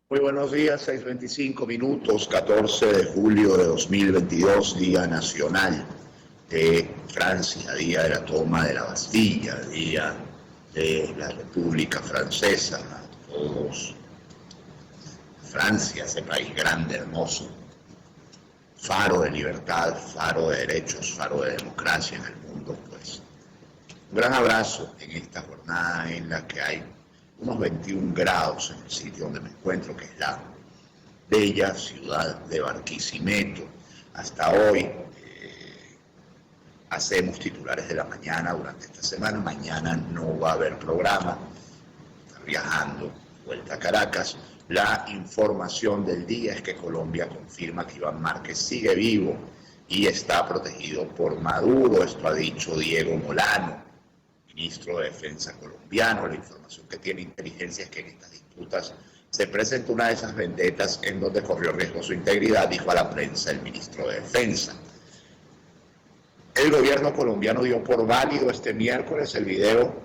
Muy buenos días, 6:25, 14 de julio de 2022, Día Nacional de Francia, Día de la toma de la Bastilla, Día de la República Francesa. A todos, Francia, ese país grande, hermoso, faro de libertad, faro de derechos, faro de democracia en el mundo, pues. Un gran abrazo en esta jornada en la que hay unos 21 grados en el sitio donde me encuentro, que es la bella ciudad de Barquisimeto. Hasta hoy hacemos titulares de la mañana durante esta semana. Mañana no va a haber programa. Está viajando vuelta a Caracas. La información del día es que Colombia confirma que Iván Márquez sigue vivo y está protegido por Maduro. Esto ha dicho Diego Molano, ministro de Defensa colombiano. La información que tiene inteligencia es que en estas disputas se presentó una de esas vendetas en donde corrió riesgo su integridad, dijo a la prensa el ministro de Defensa. El gobierno colombiano dio por válido este miércoles el video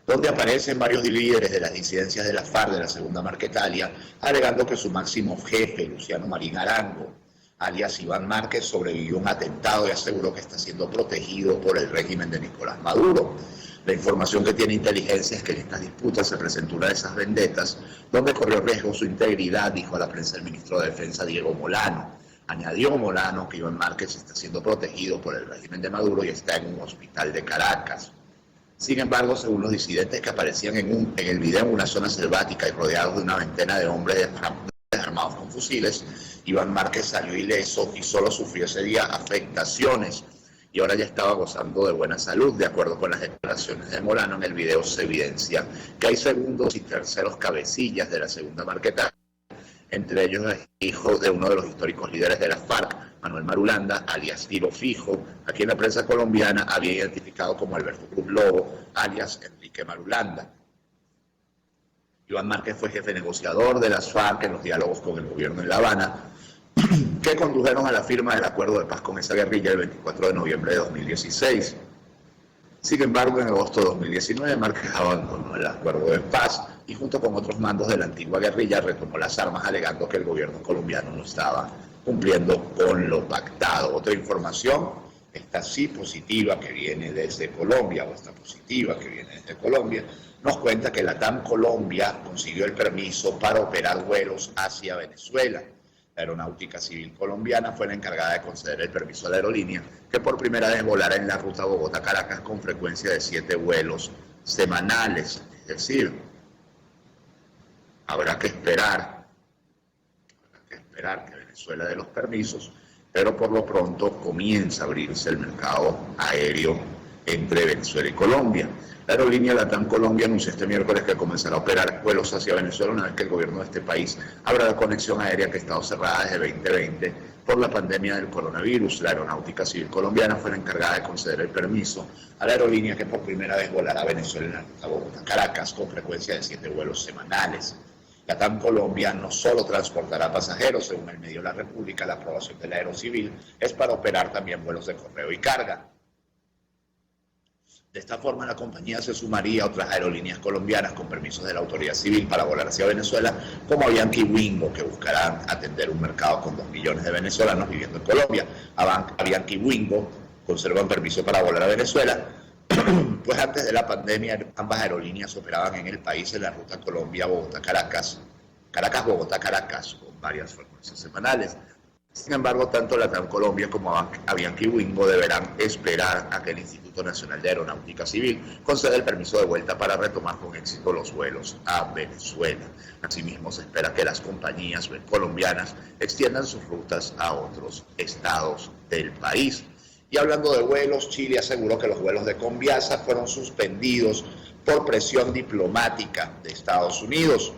donde aparecen varios líderes de las disidencias de la FARC de la Segunda Marquetalia, alegando que su máximo jefe, Luciano Marín Arango, alias Iván Márquez, sobrevivió a un atentado y aseguró que está siendo protegido por el régimen de Nicolás Maduro. La información que tiene inteligencia es que en estas disputas se presentó una de esas vendetas donde corrió riesgo su integridad, dijo a la prensa el ministro de Defensa Diego Molano. Añadió Molano que Iván Márquez está siendo protegido por el régimen de Maduro y está en un hospital de Caracas. Sin embargo, según los disidentes que aparecían en el video en una zona selvática y rodeados de una veintena de hombres armados con fusiles, Iván Márquez salió ileso y solo sufrió ese día afectaciones y ahora ya estaba gozando de buena salud. De acuerdo con las declaraciones de Molano, en el video se evidencia que hay segundos y terceros cabecillas de la Segunda Marquetalia, entre ellos el hijo de uno de los históricos líderes de la FARC, Manuel Marulanda, alias Tiro Fijo, a quien la prensa colombiana había identificado como Alberto Cruz Lobo, alias Enrique Marulanda. Iván Márquez fue jefe negociador de las FARC en los diálogos con el gobierno en La Habana, que condujeron a la firma del acuerdo de paz con esa guerrilla el 24 de noviembre de 2016. Sin embargo, en agosto de 2019, Márquez abandonó el acuerdo de paz y junto con otros mandos de la antigua guerrilla retomó las armas, alegando que el gobierno colombiano no estaba cumpliendo con lo pactado. Otra información, esta sí positiva que viene desde Colombia, o esta positiva que viene desde Colombia, nos cuenta que LATAM Colombia consiguió el permiso para operar vuelos hacia Venezuela. La Aeronáutica Civil Colombiana fue la encargada de conceder el permiso a la aerolínea, que por primera vez volará en la ruta Bogotá-Caracas con frecuencia de 7 vuelos semanales. Es decir, habrá que esperar que Venezuela dé los permisos, pero por lo pronto comienza a abrirse el mercado aéreo entre Venezuela y Colombia. La aerolínea LATAM Colombia anunció este miércoles que comenzará a operar vuelos hacia Venezuela una vez que el gobierno de este país abra la conexión aérea que ha estado cerrada desde 2020 por la pandemia del coronavirus. La Aeronáutica Civil Colombiana fue la encargada de conceder el permiso a la aerolínea que por primera vez volará a Venezuela en la ruta Bogotá-Caracas con frecuencia de 7 vuelos semanales. LATAM Colombia no solo transportará pasajeros, según el medio La República, la aprobación del Aerocivil es para operar también vuelos de correo y carga. De esta forma, la compañía se sumaría a otras aerolíneas colombianas con permisos de la autoridad civil para volar hacia Venezuela, como Avianca y Wingo, que buscarán atender un mercado con 2 millones de venezolanos viviendo en Colombia. Avianca y Wingo conservan permiso para volar a Venezuela, pues antes de la pandemia ambas aerolíneas operaban en el país en la ruta Colombia-Bogotá-Caracas, Caracas-Bogotá-Caracas, con varias frecuencias semanales. Sin embargo, tanto LATAM Colombia como Avianca y Wingo deberán esperar a que el Instituto Nacional de Aeronáutica Civil conceda el permiso de vuelta para retomar con éxito los vuelos a Venezuela. Asimismo, se espera que las compañías colombianas extiendan sus rutas a otros estados del país. Y hablando de vuelos, Chile aseguró que los vuelos de Conviasa fueron suspendidos por presión diplomática de Estados Unidos.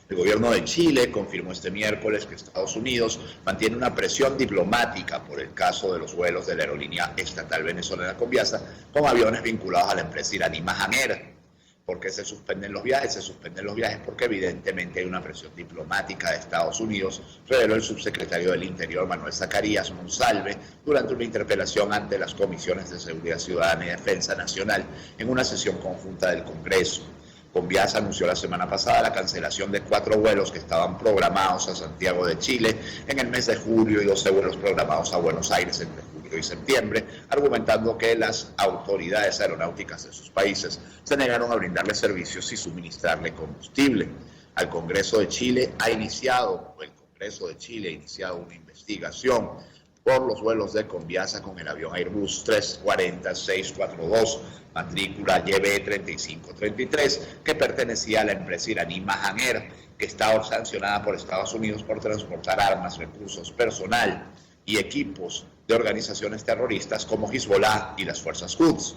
El gobierno de Chile confirmó este miércoles que Estados Unidos mantiene una presión diplomática por el caso de los vuelos de la aerolínea estatal venezolana Conviasa con aviones vinculados a la empresa iraní Mahan Air. ¿Por qué se suspenden los viajes? Se suspenden los viajes porque evidentemente hay una presión diplomática de Estados Unidos, reveló el subsecretario del Interior Manuel Zacarías Monsalve durante una interpelación ante las comisiones de Seguridad Ciudadana y Defensa Nacional en una sesión conjunta del Congreso. Conviasa anunció la semana pasada la cancelación de 4 vuelos que estaban programados a Santiago de Chile en el mes de julio y 12 vuelos programados a Buenos Aires entre julio y septiembre, argumentando que las autoridades aeronáuticas de sus países se negaron a brindarle servicios y suministrarle combustible. El Congreso de Chile ha iniciado una investigación por los vuelos de Conviasa con el avión Airbus 340-642, matrícula YB3533, que pertenecía a la empresa iraní Mahan Air, que está sancionada por Estados Unidos por transportar armas, recursos, personal y equipos de organizaciones terroristas como Hezbollah y las fuerzas Quds.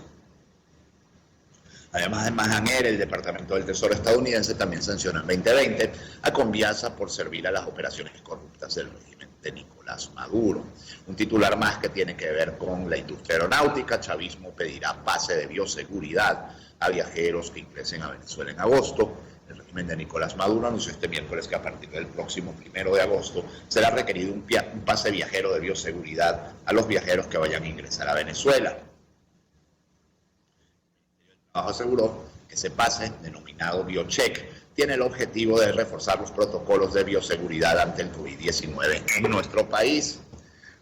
Además de Mahan Air, el Departamento del Tesoro estadounidense también sancionó en 2020 a Conviasa por servir a las operaciones corruptas del régimen de Nicolás Maduro. Un titular más que tiene que ver con la industria aeronáutica. Chavismo pedirá pase de bioseguridad a viajeros que ingresen a Venezuela en agosto. El régimen de Nicolás Maduro anunció este miércoles que a partir del próximo 1 de agosto será requerido un pase viajero de bioseguridad a los viajeros que vayan a ingresar a Venezuela. Aseguró que ese pase, denominado BioCheck, tiene el objetivo de reforzar los protocolos de bioseguridad ante el COVID-19 en nuestro país.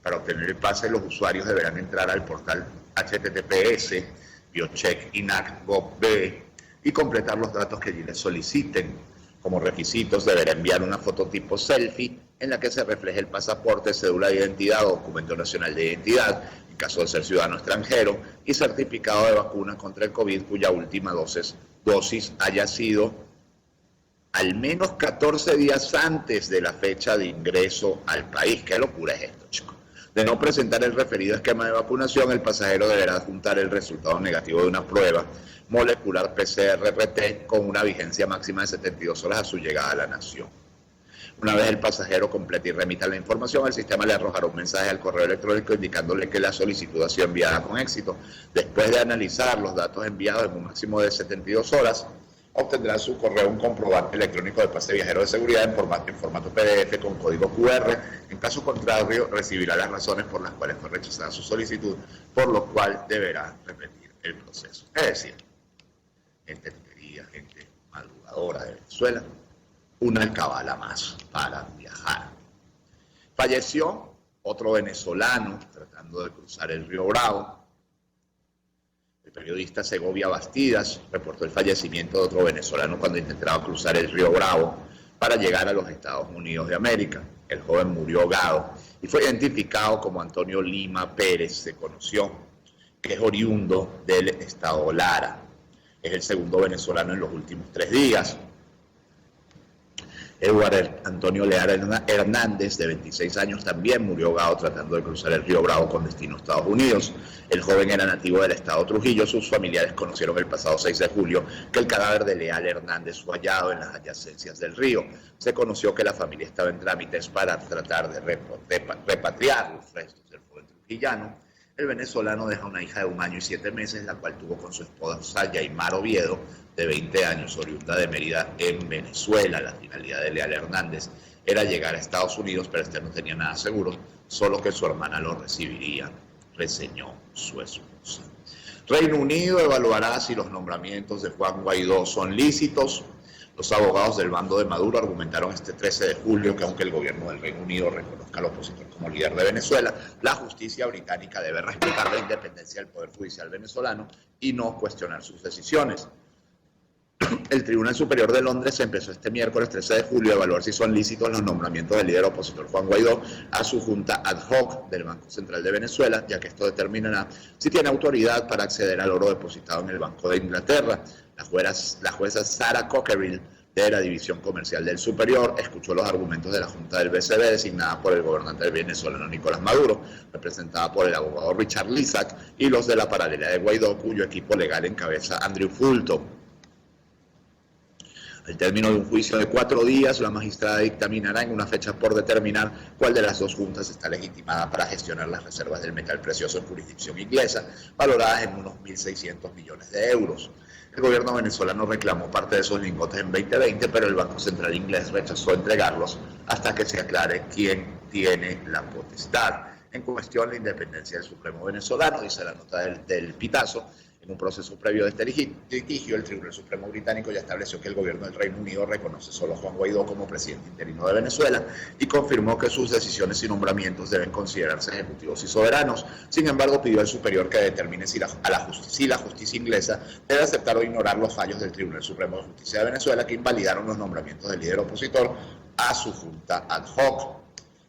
Para obtener el pase, los usuarios deberán entrar al portal https://biocheck.inac.gov.be y completar los datos que allí les soliciten. Como requisitos, deberá enviar una foto tipo selfie en la que se refleje el pasaporte, cédula de identidad o documento nacional de identidad, en caso de ser ciudadano extranjero, y certificado de vacuna contra el COVID cuya última dosis haya sido al menos 14 días antes de la fecha de ingreso al país. ¿Qué locura es esto, chicos? De no presentar el referido esquema de vacunación, el pasajero deberá adjuntar el resultado negativo de una prueba molecular PCR-RT con una vigencia máxima de 72 horas a su llegada a la nación. Una vez el pasajero complete y remita la información, el sistema le arrojará un mensaje al correo electrónico indicándole que la solicitud ha sido enviada con éxito. Después de analizar los datos enviados en un máximo de 72 horas, obtendrá en su correo un comprobante electrónico de pase viajero de seguridad en formato PDF con código QR. En caso contrario, recibirá las razones por las cuales fue rechazada su solicitud, por lo cual deberá repetir el proceso. Es decir, gente querida, gente madrugadora de Venezuela, una alcabala más para viajar. Falleció otro venezolano tratando de cruzar el río Bravo. El periodista Segovia Bastidas reportó el fallecimiento de otro venezolano cuando intentaba cruzar el río Bravo para llegar a los Estados Unidos de América. El joven murió ahogado y fue identificado como Antonio Lima Pérez. Se conoció que es oriundo del estado Lara. Es el segundo venezolano en los últimos 3 días. Eduardo Antonio Leara Hernández, de 26 años, también murió ahogado tratando de cruzar el río Bravo con destino a Estados Unidos. El joven era nativo del estado Trujillo. Sus familiares conocieron el pasado 6 de julio que el cadáver de Leal Hernández fue hallado en las adyacencias del río. Se conoció que la familia estaba en trámites para tratar de repatriar los restos del joven trujillano. El venezolano deja una hija de 1 año y 7 meses, la cual tuvo con su esposa Yaimar Oviedo, de 20 años, oriunda de Mérida, en Venezuela. La finalidad de Leal Hernández era llegar a Estados Unidos, pero no tenía nada seguro, solo que su hermana lo recibiría, reseñó su esposa. Reino Unido evaluará si los nombramientos de Juan Guaidó son lícitos. Los abogados del bando de Maduro argumentaron este 13 de julio que aunque el gobierno del Reino Unido reconozca al opositor como líder de Venezuela, la justicia británica debe respetar la independencia del Poder Judicial venezolano y no cuestionar sus decisiones. El Tribunal Superior de Londres empezó este miércoles 13 de julio a evaluar si son lícitos los nombramientos del líder opositor Juan Guaidó a su junta ad hoc del Banco Central de Venezuela, ya que esto determinará si tiene autoridad para acceder al oro depositado en el Banco de Inglaterra. La jueza Sarah Cockerill, de la División Comercial del Superior, escuchó los argumentos de la Junta del BCB, designada por el gobernante venezolano Nicolás Maduro, representada por el abogado Richard Lissac, y los de la paralela de Guaidó, cuyo equipo legal encabeza Andrew Fulton. Al término de un juicio de 4 días, la magistrada dictaminará en una fecha por determinar cuál de las 2 juntas está legitimada para gestionar las reservas del metal precioso en jurisdicción inglesa, valoradas en unos 1.600 millones de euros. El gobierno venezolano reclamó parte de esos lingotes en 2020, pero el Banco Central inglés rechazó entregarlos hasta que se aclare quién tiene la potestad. En cuestión, la independencia del Supremo venezolano, dice la nota del Pitazo, En un proceso previo de este litigio, el Tribunal Supremo británico ya estableció que el gobierno del Reino Unido reconoce solo a Juan Guaidó como presidente interino de Venezuela y confirmó que sus decisiones y nombramientos deben considerarse ejecutivos y soberanos. Sin embargo, pidió al superior que determine si la justicia inglesa debe aceptar o ignorar los fallos del Tribunal Supremo de Justicia de Venezuela que invalidaron los nombramientos del líder opositor a su junta ad hoc.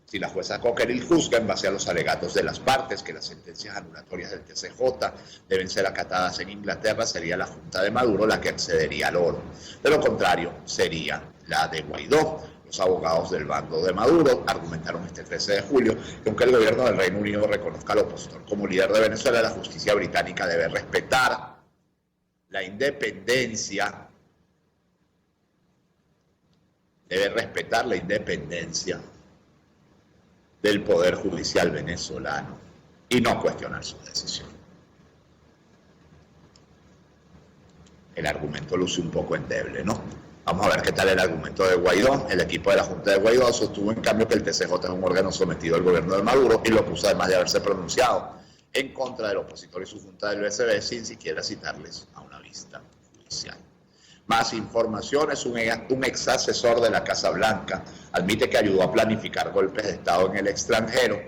Si la jueza Cockerill juzga en base a los alegatos de las partes que las sentencias anulatorias del TCJ deben ser acatadas en Inglaterra, sería la Junta de Maduro la que accedería al oro. De lo contrario, sería la de Guaidó. Los abogados del bando de Maduro argumentaron este 13 de julio que aunque el gobierno del Reino Unido reconozca al opositor como líder de Venezuela, la justicia británica debe respetar la independencia del Poder Judicial venezolano y no cuestionar su decisión. El argumento luce un poco endeble, ¿no? Vamos a ver qué tal el argumento de Guaidó. El equipo de la Junta de Guaidó sostuvo en cambio que el TCJ es un órgano sometido al gobierno de Maduro y lo acusa además de haberse pronunciado en contra del opositor y su Junta del BSB sin siquiera citarles a una vista judicial. Más informaciones, un ex asesor de la Casa Blanca admite que ayudó a planificar golpes de Estado en el extranjero.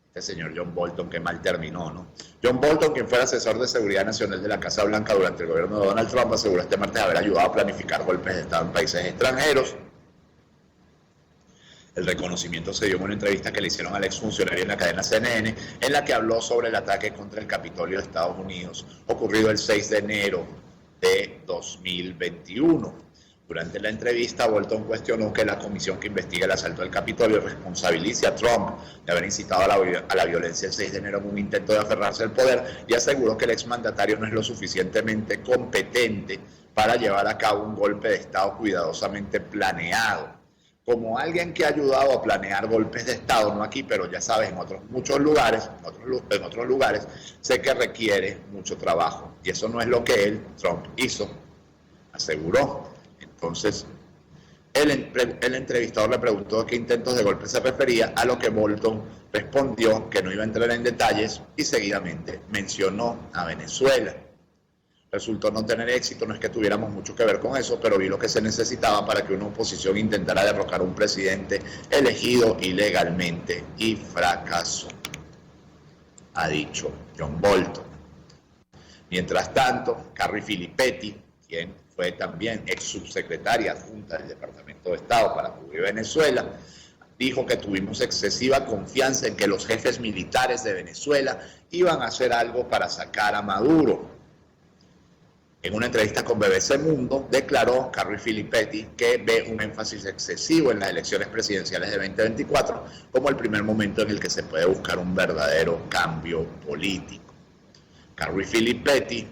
Este señor John Bolton, que mal terminó, ¿no? John Bolton, quien fue asesor de seguridad nacional de la Casa Blanca durante el gobierno de Donald Trump, aseguró este martes haber ayudado a planificar golpes de Estado en países extranjeros. El reconocimiento se dio en una entrevista que le hicieron al exfuncionario en la cadena CNN, en la que habló sobre el ataque contra el Capitolio de Estados Unidos, ocurrido el 6 de enero de 2021. Durante la entrevista, Bolton cuestionó que la comisión que investiga el asalto al Capitolio responsabilice a Trump de haber incitado a la violencia el 6 de enero en un intento de aferrarse al poder y aseguró que el exmandatario no es lo suficientemente competente para llevar a cabo un golpe de Estado cuidadosamente planeado. Como alguien que ha ayudado a planear golpes de Estado, no aquí, pero ya sabes, en otros lugares, sé que requiere mucho trabajo. Y eso no es lo que Trump hizo, aseguró. Entonces, el entrevistador le preguntó a qué intentos de golpe se refería, a lo que Bolton respondió que no iba a entrar en detalles y seguidamente mencionó a Venezuela. Resultó no tener éxito, no es que tuviéramos mucho que ver con eso, pero vi lo que se necesitaba para que una oposición intentara derrocar a un presidente elegido ilegalmente y fracasó, ha dicho John Bolton. Mientras tanto, Carrie Filippetti, quien fue también ex subsecretaria adjunta del Departamento de Estado para cubrir Venezuela, dijo que tuvimos excesiva confianza en que los jefes militares de Venezuela iban a hacer algo para sacar a Maduro. En una entrevista con BBC Mundo, declaró Carrie Filippetti que ve un énfasis excesivo en las elecciones presidenciales de 2024 como el primer momento en el que se puede buscar un verdadero cambio político. Carrie Filippetti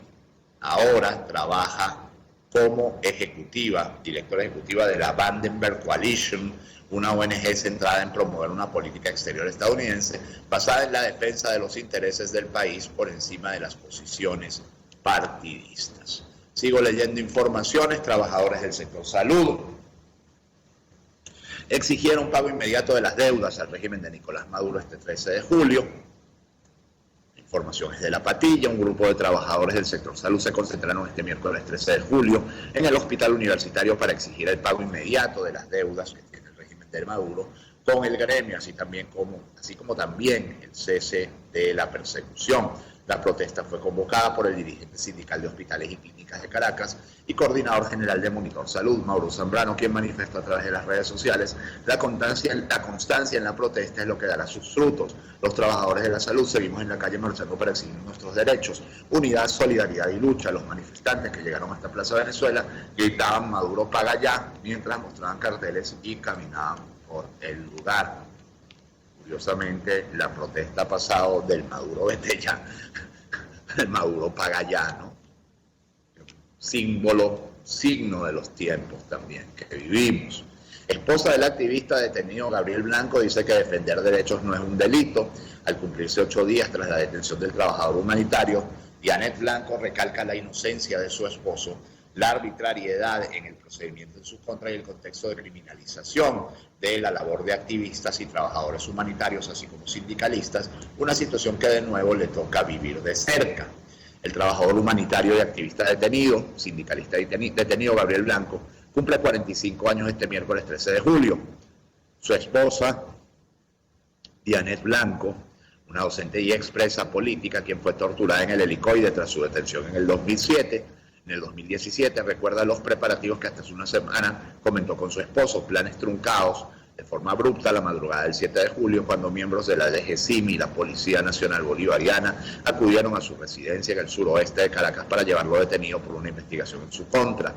ahora trabaja como directora ejecutiva de la Vandenberg Coalition, una ONG centrada en promover una política exterior estadounidense basada en la defensa de los intereses del país por encima de las posiciones partidistas. Sigo leyendo informaciones. Trabajadores del sector salud exigieron pago inmediato de las deudas al régimen de Nicolás Maduro este 13 de julio. Informaciones de La Patilla. Un grupo de trabajadores del sector salud se concentraron este miércoles 13 de julio en el hospital universitario para exigir el pago inmediato de las deudas que tiene el régimen de Maduro con el gremio, así como también el cese de la persecución. La protesta fue convocada por el dirigente sindical de hospitales y clínicas de Caracas y coordinador general de Monitor Salud, Mauro Zambrano, quien manifestó a través de las redes sociales: la constancia en la protesta es lo que dará sus frutos. Los trabajadores de la salud seguimos en la calle marchando para exigir nuestros derechos. Unidad, solidaridad y lucha. Los manifestantes que llegaron hasta Plaza Venezuela gritaban "Maduro paga ya", mientras mostraban carteles y caminaban por el lugar. Curiosamente, la protesta ha pasado del Maduro vete ya, el Maduro paga ya, ¿no? Signo de los tiempos también que vivimos. Esposa del activista detenido Gabriel Blanco dice que defender derechos no es un delito. Al cumplirse 8 días tras la detención del trabajador humanitario, Dianet Blanco recalca la inocencia de su esposo, la arbitrariedad en el procedimiento en su contra y el contexto de criminalización de la labor de activistas y trabajadores humanitarios, así como sindicalistas, una situación que de nuevo le toca vivir de cerca. El trabajador humanitario y activista detenido, sindicalista detenido, Gabriel Blanco, cumple 45 años este miércoles 13 de julio. Su esposa, Dianet Blanco, una docente y expresa política, quien fue torturada en el helicoide tras su detención en el 2007. En el 2017 recuerda los preparativos que hasta hace una semana comentó con su esposo, planes truncados de forma abrupta la madrugada del 7 de julio, cuando miembros de la DGCIM y la Policía Nacional Bolivariana acudieron a su residencia en el suroeste de Caracas para llevarlo detenido por una investigación en su contra.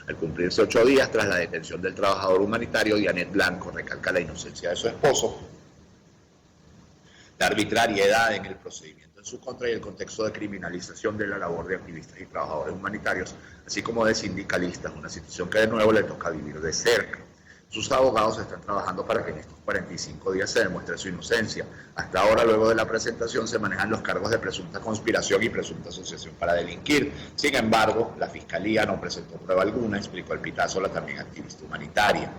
Al cumplirse 8 días tras la detención del trabajador humanitario, Dianet Blanco recalca la inocencia de su esposo, la arbitrariedad en el procedimiento en su contra y el contexto de criminalización de la labor de activistas y trabajadores humanitarios, así como de sindicalistas, una situación que de nuevo le toca vivir de cerca. Sus abogados están trabajando para que en estos 45 días se demuestre su inocencia. Hasta ahora, luego de la presentación, se manejan los cargos de presunta conspiración y presunta asociación para delinquir. Sin embargo, la Fiscalía no presentó prueba alguna, explicó el Pitazo, la también activista humanitaria.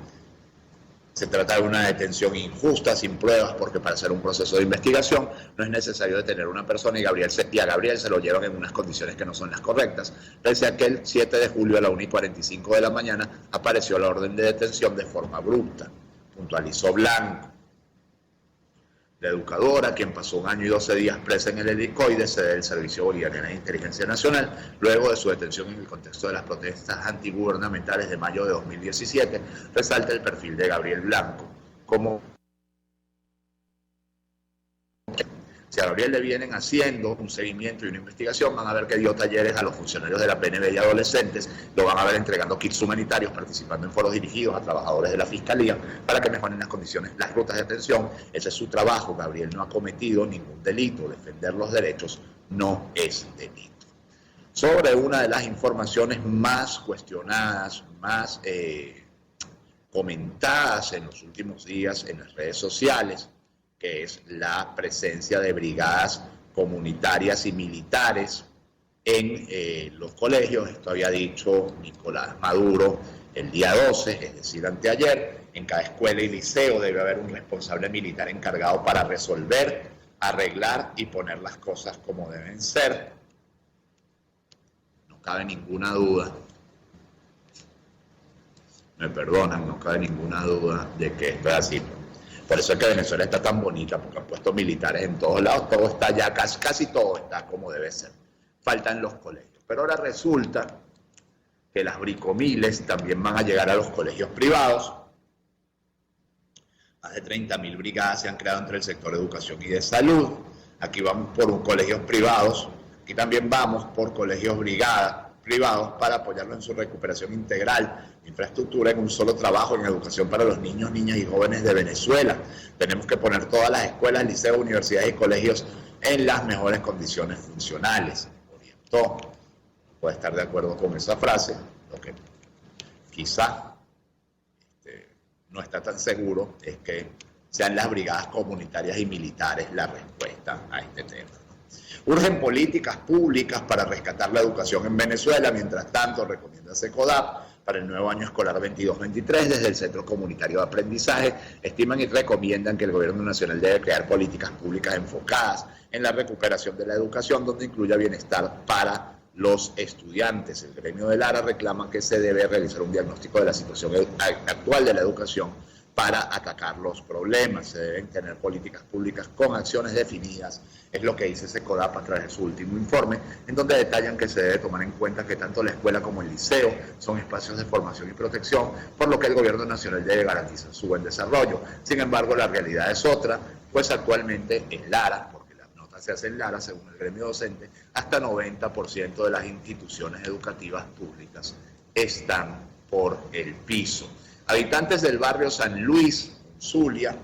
Se trata de una detención injusta, sin pruebas, porque para hacer un proceso de investigación no es necesario detener a una persona y a Gabriel se lo llevan en unas condiciones que no son las correctas. Pese a que el 7 de julio a la 1:45 de la mañana apareció la orden de detención de forma abrupta, puntualizó Blanco. La educadora, quien pasó 1 año y 12 días presa en el helicoide, sede del Servicio Bolivariano de Inteligencia Nacional, luego de su detención en el contexto de las protestas antigubernamentales de mayo de 2017, resalta el perfil de Gabriel Blanco como si a Gabriel le vienen haciendo un seguimiento y una investigación, van a ver que dio talleres a los funcionarios de la PNB y adolescentes, lo van a ver entregando kits humanitarios, participando en foros dirigidos a trabajadores de la Fiscalía para que mejoren las condiciones, las rutas de atención. Ese es su trabajo. Gabriel no ha cometido ningún delito. Defender los derechos no es delito. Sobre una de las informaciones más cuestionadas, más comentadas en los últimos días en las redes sociales, que es la presencia de brigadas comunitarias y militares en los colegios. Esto había dicho Nicolás Maduro el día 12, es decir, anteayer. En cada escuela y liceo debe haber un responsable militar encargado para resolver, arreglar y poner las cosas como deben ser. No cabe ninguna duda, me perdonan, no cabe ninguna duda de que esto es así. Por eso es que Venezuela está tan bonita, porque han puesto militares en todos lados, todo está ya, casi todo está como debe ser. Faltan los colegios. Pero ahora resulta que las bricomiles también van a llegar a los colegios privados. Más de 30.000 brigadas se han creado entre el sector de educación y de salud. Aquí vamos por colegios privados, aquí también vamos por colegios privados para apoyarlo en su recuperación integral, infraestructura en un solo trabajo en educación para los niños, niñas y jóvenes de Venezuela. Tenemos que poner todas las escuelas, liceos, universidades y colegios en las mejores condiciones funcionales. Orientó. Puede estar de acuerdo con esa frase, lo que quizá no está tan seguro es que sean las brigadas comunitarias y militares la respuesta a este tema. Urgen políticas públicas para rescatar la educación en Venezuela. Mientras tanto, recomienda SECODAP para el nuevo año escolar 22-23 desde el Centro Comunitario de Aprendizaje. Estiman y recomiendan que el Gobierno Nacional debe crear políticas públicas enfocadas en la recuperación de la educación, donde incluya bienestar para los estudiantes. El gremio de Lara reclama que se debe realizar un diagnóstico de la situación actual de la educación para atacar los problemas. Se deben tener políticas públicas con acciones definidas, es lo que dice SECODAP a través de su último informe, en donde detallan que se debe tomar en cuenta que tanto la escuela como el liceo son espacios de formación y protección, por lo que el Gobierno Nacional debe garantizar su buen desarrollo. Sin embargo, la realidad es otra, pues actualmente en Lara, porque la nota se hace en Lara, según el gremio docente, hasta 90% de las instituciones educativas públicas están por el piso. Habitantes del barrio San Luis, Zulia,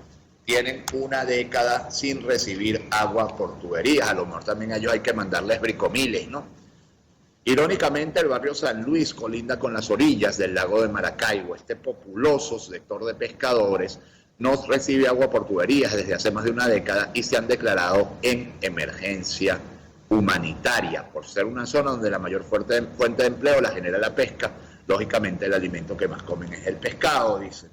tienen 1 década sin recibir agua por tuberías. A lo mejor también a ellos hay que mandarles bricomiles, ¿no? Irónicamente, el barrio San Luis colinda con las orillas del lago de Maracaibo. Este populoso sector de pescadores no recibe agua por tuberías desde hace más de 1 década y se han declarado en emergencia humanitaria. Por ser una zona donde la mayor fuente de empleo la genera la pesca, lógicamente el alimento que más comen es el pescado, dice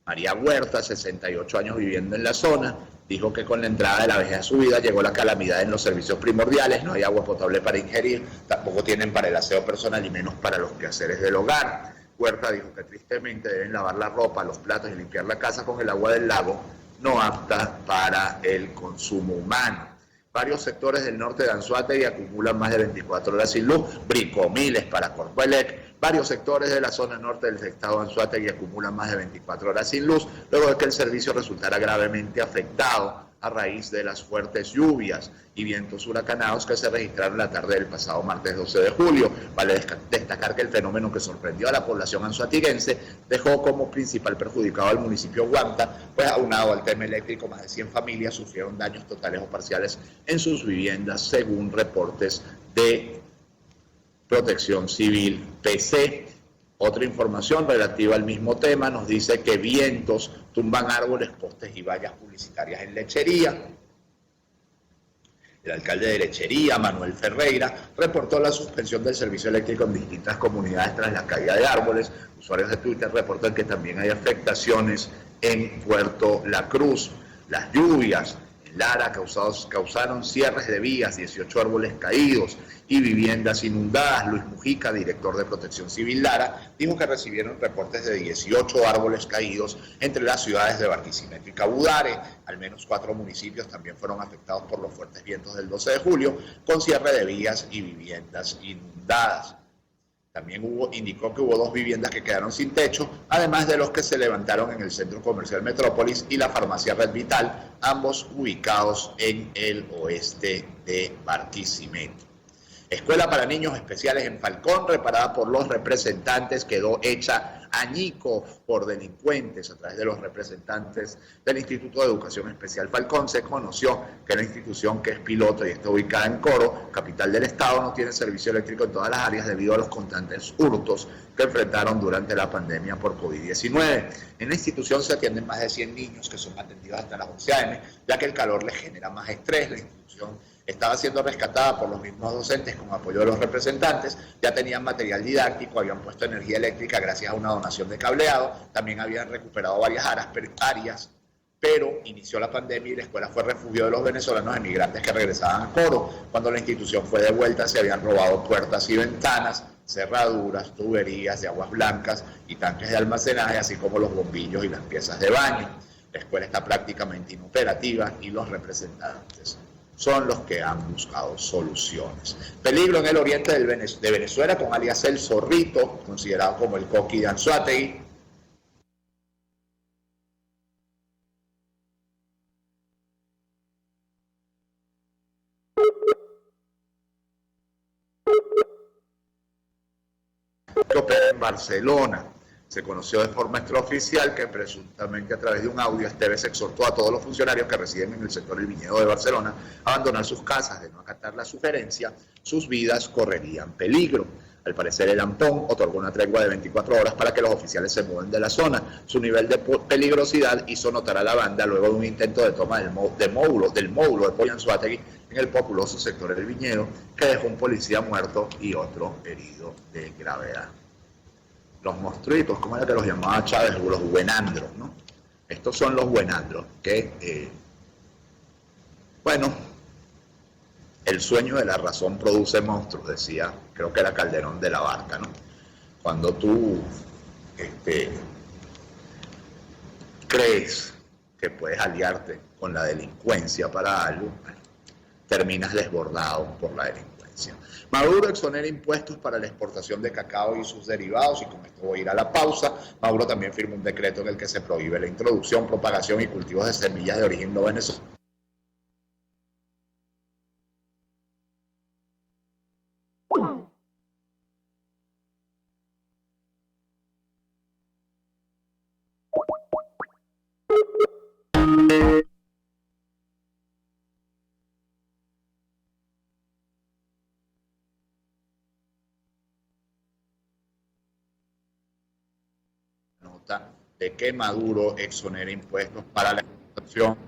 María Huerta, 68 años viviendo en la zona, Dijo que con la entrada de la vejez a su vida llegó la calamidad en los servicios primordiales, no hay agua potable para ingerir, tampoco tienen para el aseo personal y menos para los quehaceres del hogar. Huerta dijo que tristemente deben lavar la ropa, los platos y limpiar la casa con el agua del lago, no apta para el consumo humano. Varios sectores del norte de Anzoátegui acumulan más de 24 horas sin luz, Bricomiles para Corpoelec. Varios sectores de la zona norte del estado de Anzoátegui acumulan más de 24 horas sin luz, luego de que el servicio resultara gravemente afectado a raíz de las fuertes lluvias y vientos huracanados que se registraron la tarde del pasado martes 12 de julio. Vale destacar que el fenómeno que sorprendió a la población anzoatiguense dejó como principal perjudicado al municipio Guanta, pues aunado al tema eléctrico, más de 100 familias sufrieron daños totales o parciales en sus viviendas, según reportes de Protección Civil PC. Otra información relativa al mismo tema nos dice que vientos tumban árboles, postes y vallas publicitarias en Lechería. El alcalde de Lechería, Manuel Ferreira, reportó la suspensión del servicio eléctrico en distintas comunidades tras la caída de árboles. Usuarios de Twitter reportan que también hay afectaciones en Puerto La Cruz. Las lluvias en Lara causaron cierres de vías, 18 árboles caídos y viviendas inundadas. Luis Mujica, director de Protección Civil Lara, dijo que recibieron reportes de 18 árboles caídos entre las ciudades de Barquisimeto y Cabudare. Al menos 4 municipios también fueron afectados por los fuertes vientos del 12 de julio, con cierre de vías y viviendas inundadas. También indicó que hubo 2 viviendas que quedaron sin techo, además de los que se levantaron en el Centro Comercial Metrópolis y la farmacia Red Vital, ambos ubicados en el oeste de Barquisimeto. Escuela para niños especiales en Falcón, reparada por los representantes, quedó hecha añicos por delincuentes. A través de los representantes del Instituto de Educación Especial Falcón se conoció que la institución, que es piloto y está ubicada en Coro, capital del estado, no tiene servicio eléctrico en todas las áreas debido a los constantes hurtos que enfrentaron durante la pandemia por COVID-19. En la institución se atienden más de 100 niños que son atendidos hasta las 11 a.m., ya que el calor les genera más estrés. La institución estaba siendo rescatada por los mismos docentes con apoyo de los representantes, ya tenían material didáctico, habían puesto energía eléctrica gracias a una donación de cableado, también habían recuperado varias áreas, pero inició la pandemia y la escuela fue refugio de los venezolanos emigrantes que regresaban a Coro. Cuando la institución fue devuelta, se habían robado puertas y ventanas, cerraduras, tuberías de aguas blancas y tanques de almacenaje, así como los bombillos y las piezas de baño. La escuela está prácticamente inoperativa y los representantes son los que han buscado soluciones. Peligro en el oriente de Venezuela con alias El Zorrito, considerado como el Coqui de Anzoátegui. Que opera en Barcelona. Se conoció de forma extraoficial que presuntamente a través de un audio Esteves exhortó a todos los funcionarios que residen en el sector del Viñedo de Barcelona a abandonar sus casas. De no acatar la sugerencia, sus vidas correrían peligro. Al parecer el Ampón otorgó una tregua de 24 horas para que los oficiales se muevan de la zona. Su nivel de peligrosidad hizo notar a la banda luego de un intento de toma del módulo de Pollo Anzoátegui en el populoso sector del Viñedo, que dejó un policía muerto y otro herido de gravedad. Los monstruitos, ¿cómo era que los llamaba Chávez? Los buenandros, ¿no? Estos son los buenandros, que, bueno, el sueño de la razón produce monstruos, decía, creo que era Calderón de la Barca, ¿no? Cuando tú crees que puedes aliarte con la delincuencia para algo, bueno, terminas desbordado por la delincuencia. Maduro exonera impuestos para la exportación de cacao y sus derivados, y con esto voy a ir a la pausa. Maduro también firma un decreto en el que se prohíbe la introducción, propagación y cultivos de semillas de origen no venezolano. De que Maduro exonera impuestos para la exportación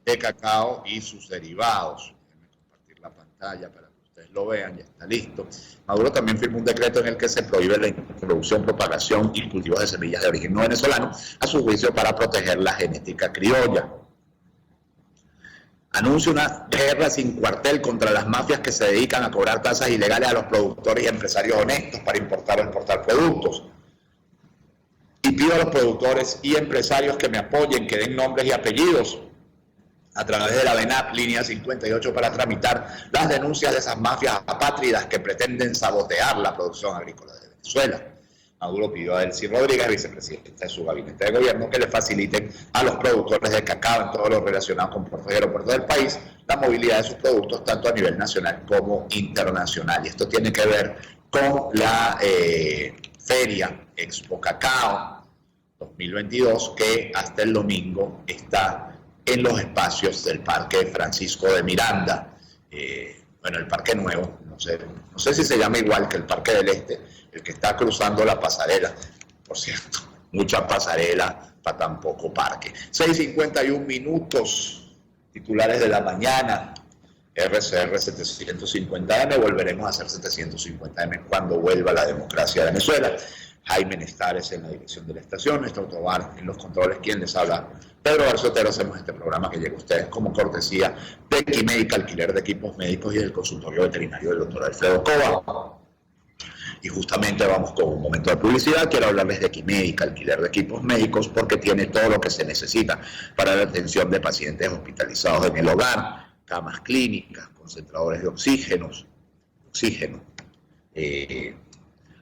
de cacao y sus derivados. Déjenme compartir la pantalla para que ustedes lo vean, ya está listo. Maduro también firmó un decreto en el que se prohíbe la introducción, propagación y cultivos de semillas de origen no venezolano, a su juicio para proteger la genética criolla. anuncia una guerra sin cuartel contra las mafias que se dedican a cobrar tasas ilegales a los productores y empresarios honestos para importar o exportar productos. Y pido a los productores y empresarios que me apoyen, que den nombres y apellidos a través de la VENAP, línea 58, para tramitar las denuncias de esas mafias apátridas que pretenden sabotear la producción agrícola de Venezuela. Maduro pidió a Delcy Rodríguez, vicepresidenta de su gabinete de gobierno, que le faciliten a los productores de cacao en todo lo relacionado con puertos y aeropuertos del país la movilidad de sus productos, tanto a nivel nacional como internacional. Y esto tiene que ver con la feria Expo Cacao 2022, que hasta el domingo está en los espacios del Parque Francisco de Miranda. Bueno, el Parque Nuevo, no sé si se llama igual que el Parque del Este, el que está cruzando la pasarela. Por cierto, mucha pasarela para tan poco parque. 6:51 minutos, titulares de la mañana. RCR 750M, volveremos a hacer 750M cuando vuelva la democracia a Venezuela. Jaime Nestares en la dirección de la estación, Néstor Tobar en los controles, quien les habla, Pedro Barzotero. Hacemos este programa que llega a ustedes como cortesía de Equimédica, alquiler de equipos médicos, y del consultorio veterinario del doctor Alfredo Cova. Y justamente vamos con un momento de publicidad. Quiero hablarles de Equimédica, alquiler de equipos médicos, porque tiene todo lo que se necesita para la atención de pacientes hospitalizados en el hogar: camas clínicas, concentradores de oxígeno,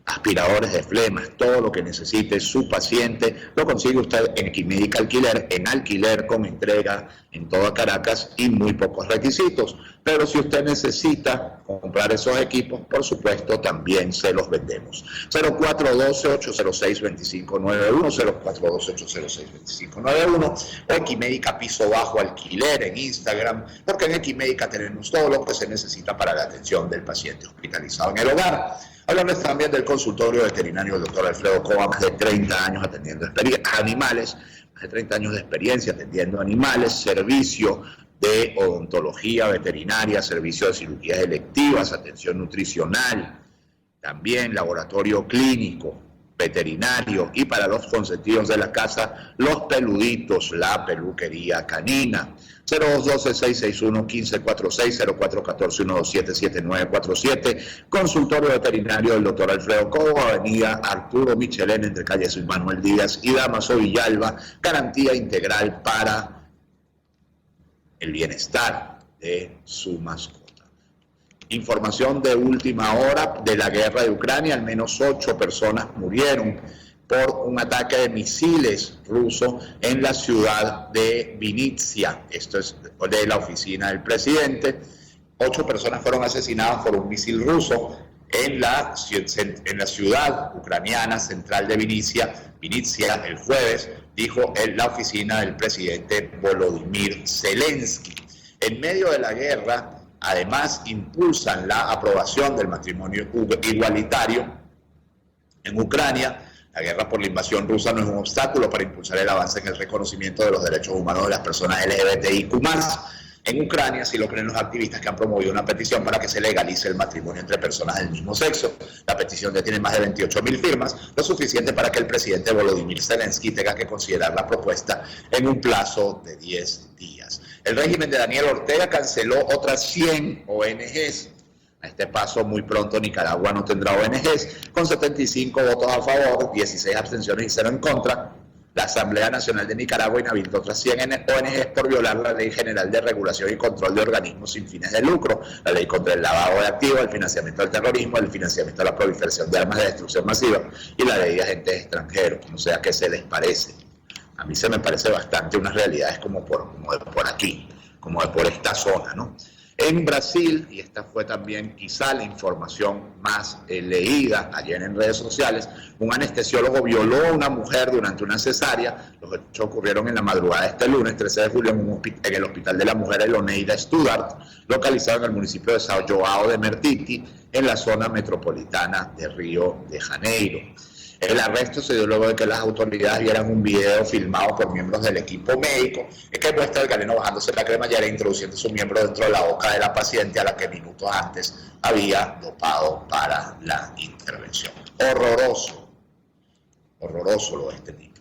aspiradores de flemas, todo lo que necesite su paciente lo consigue usted en Equimédica Alquiler, en alquiler con entrega en toda Caracas y muy pocos requisitos. Pero si usted necesita comprar esos equipos, por supuesto, también se los vendemos. 0412-806-2591, 0412-806-2591, o Equimédica Piso Bajo Alquiler en Instagram, porque en Equimédica tenemos todo lo que se necesita para la atención del paciente hospitalizado en el hogar. Hablamos también del consultorio veterinario del doctor Alfredo Cova, más de 30 años atendiendo animales, más de 30 años de experiencia atendiendo animales, servicio de odontología veterinaria, servicio de cirugías electivas, atención nutricional, también laboratorio clínico, veterinario, y para los consentidos de la casa, los peluditos, la peluquería canina. 0212-661-1546, 0414-127-7947, consultorio veterinario del doctor Alfredo Cobo, avenida Arturo Michelén, entre calles Manuel Díaz y Damaso Villalba, garantía integral para el bienestar de su mascota. Información de última hora de la guerra de Ucrania: al menos 8 personas murieron por un ataque de misiles ruso en la ciudad de Vinnytsia. Esto es de la oficina del presidente. 8 personas fueron asesinadas por un misil ruso en la ciudad ucraniana central de Vinnytsia el jueves, dijo la oficina del presidente Volodymyr Zelensky. En medio de la guerra, además, impulsan la aprobación del matrimonio igualitario en Ucrania. La guerra por la invasión rusa no es un obstáculo para impulsar el avance en el reconocimiento de los derechos humanos de las personas LGBTIQ+. En Ucrania, sí lo creen los activistas que han promovido una petición para que se legalice el matrimonio entre personas del mismo sexo. La petición ya tiene más de 28.000 firmas, lo suficiente para que el presidente Volodymyr Zelensky tenga que considerar la propuesta en un plazo de 10 días. El régimen de Daniel Ortega canceló otras 100 ONGs. A este paso, muy pronto Nicaragua no tendrá ONGs, con 75 votos a favor, 16 abstenciones y 0 en contra. La Asamblea Nacional de Nicaragua inhabilitó otras 100 ONGs por violar la Ley General de Regulación y Control de Organismos sin fines de lucro, la Ley contra el lavado de activos, el financiamiento del terrorismo, el financiamiento de la proliferación de armas de destrucción masiva y la Ley de agentes extranjeros. O sea, ¿qué se les parece? A mí se me parece bastante unas realidades como de por aquí, como de por esta zona, ¿no? En Brasil, y esta fue también quizá la información más leída ayer en redes sociales, un anestesiólogo violó a una mujer durante una cesárea. Los hechos ocurrieron en la madrugada de este lunes, 13 de julio, en el Hospital de la Mujer Eloneida Studart, localizado en el municipio de São João de Mertiti, en la zona metropolitana de Río de Janeiro. El arresto se dio luego de que las autoridades vieran un video filmado por miembros del equipo médico que muestra al galeno bajándose la cremallera e introduciendo su miembro dentro de la boca de la paciente a la que minutos antes había dopado para la intervención. Horroroso, horroroso lo de este tipo.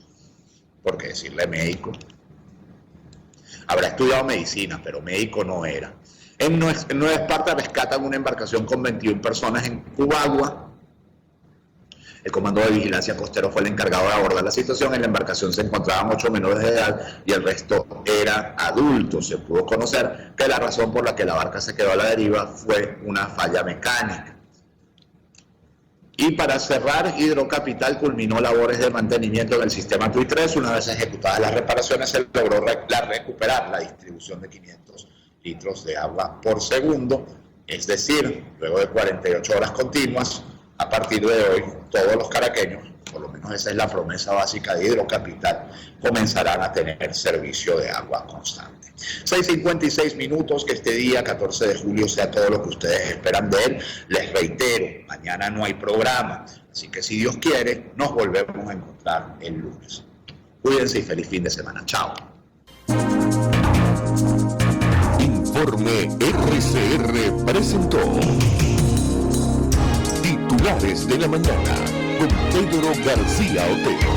¿Por qué decirle médico? Habrá estudiado medicina, pero médico no era. En Nueva Esparta rescatan una embarcación con 21 personas en Cubagua. El Comando de Vigilancia Costero fue el encargado de abordar la situación. En la embarcación se encontraban 8 menores de edad y el resto eran adultos. Se pudo conocer que la razón por la que la barca se quedó a la deriva fue una falla mecánica. Y para cerrar, Hidrocapital culminó labores de mantenimiento del sistema TUI 3. Una vez ejecutadas las reparaciones, se logró recuperar la distribución de 500 litros de agua por segundo. Es decir, luego de 48 horas continuas, a partir de hoy, todos los caraqueños, por lo menos esa es la promesa básica de Hidrocapital, comenzarán a tener servicio de agua constante. 6:56 minutos, que este día 14 de julio sea todo lo que ustedes esperan de él. Les reitero, mañana no hay programa, así que si Dios quiere, nos volvemos a encontrar el lunes. Cuídense y feliz fin de semana. Chao. Informe RCR presentó Titulares de la Mañana con Pedro García Otero.